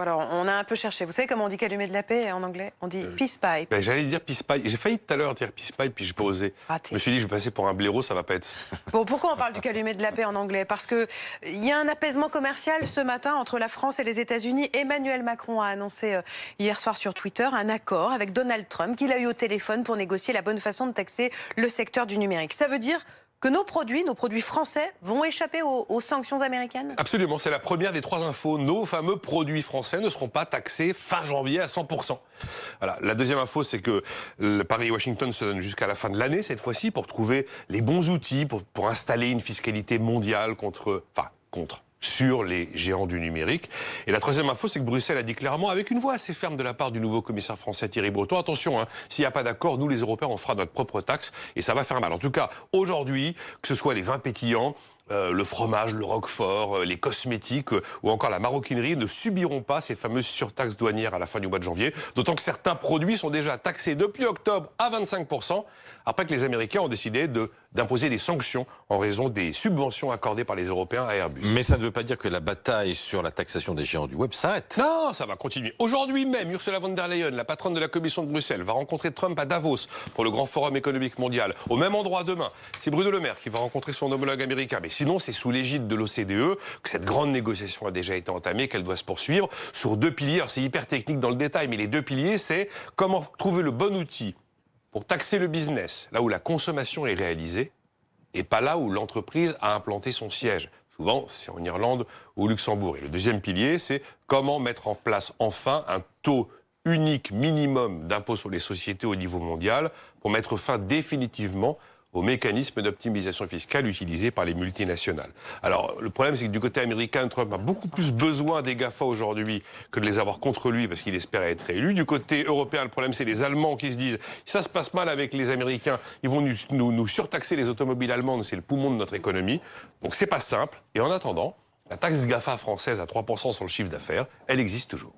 Alors, on a un peu cherché. Vous savez comment on dit calumet de la paix en anglais? On dit peace pipe. Ben, j'allais dire peace pipe. J'ai failli tout à l'heure dire peace pipe, puis j'ai pas osé. Raté. Je me suis dit, je vais passer pour un blaireau, ça va pas être. Bon, pourquoi on parle du calumet de la paix en anglais? Parce qu'il y a un apaisement commercial ce matin entre la France et les États-Unis. Emmanuel Macron a annoncé hier soir sur Twitter un accord avec Donald Trump qu'il a eu au téléphone pour négocier la bonne façon de taxer le secteur du numérique. Ça veut dire que nos produits français vont échapper aux sanctions américaines? Absolument, c'est la première des 3 infos. Nos fameux produits français ne seront pas taxés fin janvier à 100%. Voilà. La deuxième info, c'est que Paris et Washington se donnent jusqu'à la fin de l'année, cette fois-ci, pour trouver les bons outils pour installer une fiscalité mondiale sur les géants du numérique. Et la troisième info, c'est que Bruxelles a dit clairement, avec une voix assez ferme de la part du nouveau commissaire français Thierry Breton, attention, s'il n'y a pas d'accord, nous les Européens, on fera notre propre taxe et ça va faire mal. En tout cas, aujourd'hui, que ce soit les vins pétillants, le fromage, le roquefort, les cosmétiques ou encore la maroquinerie ne subiront pas ces fameuses surtaxes douanières à la fin du mois de janvier. D'autant que certains produits sont déjà taxés depuis octobre à 25%, après que les Américains ont décidé d'imposer des sanctions en raison des subventions accordées par les Européens à Airbus. Mais ça ne veut pas dire que la bataille sur la taxation des géants du web s'arrête. Non, ça va continuer. Aujourd'hui même, Ursula von der Leyen, la patronne de la Commission de Bruxelles, va rencontrer Trump à Davos pour le grand forum économique mondial. Au même endroit demain, c'est Bruno Le Maire qui va rencontrer son homologue américain. Mais sinon, c'est sous l'égide de l'OCDE que cette grande négociation a déjà été entamée, qu'elle doit se poursuivre sur 2 piliers. Alors c'est hyper technique dans le détail, mais les 2 piliers, c'est comment trouver le bon outil pour taxer le business, là où la consommation est réalisée, et pas là où l'entreprise a implanté son siège. Souvent, c'est en Irlande ou au Luxembourg. Et le deuxième pilier, c'est comment mettre en place enfin un taux unique minimum d'impôt sur les sociétés au niveau mondial pour mettre fin définitivement au mécanisme d'optimisation fiscale utilisé par les multinationales. Alors, le problème, c'est que du côté américain, Trump a beaucoup plus besoin des GAFA aujourd'hui que de les avoir contre lui parce qu'il espère être réélu. Du côté européen, le problème, c'est les Allemands qui se disent « ça se passe mal avec les Américains, ils vont nous surtaxer les automobiles allemandes, c'est le poumon de notre économie ». Donc, c'est pas simple. Et en attendant, la taxe GAFA française à 3% sur le chiffre d'affaires, elle existe toujours.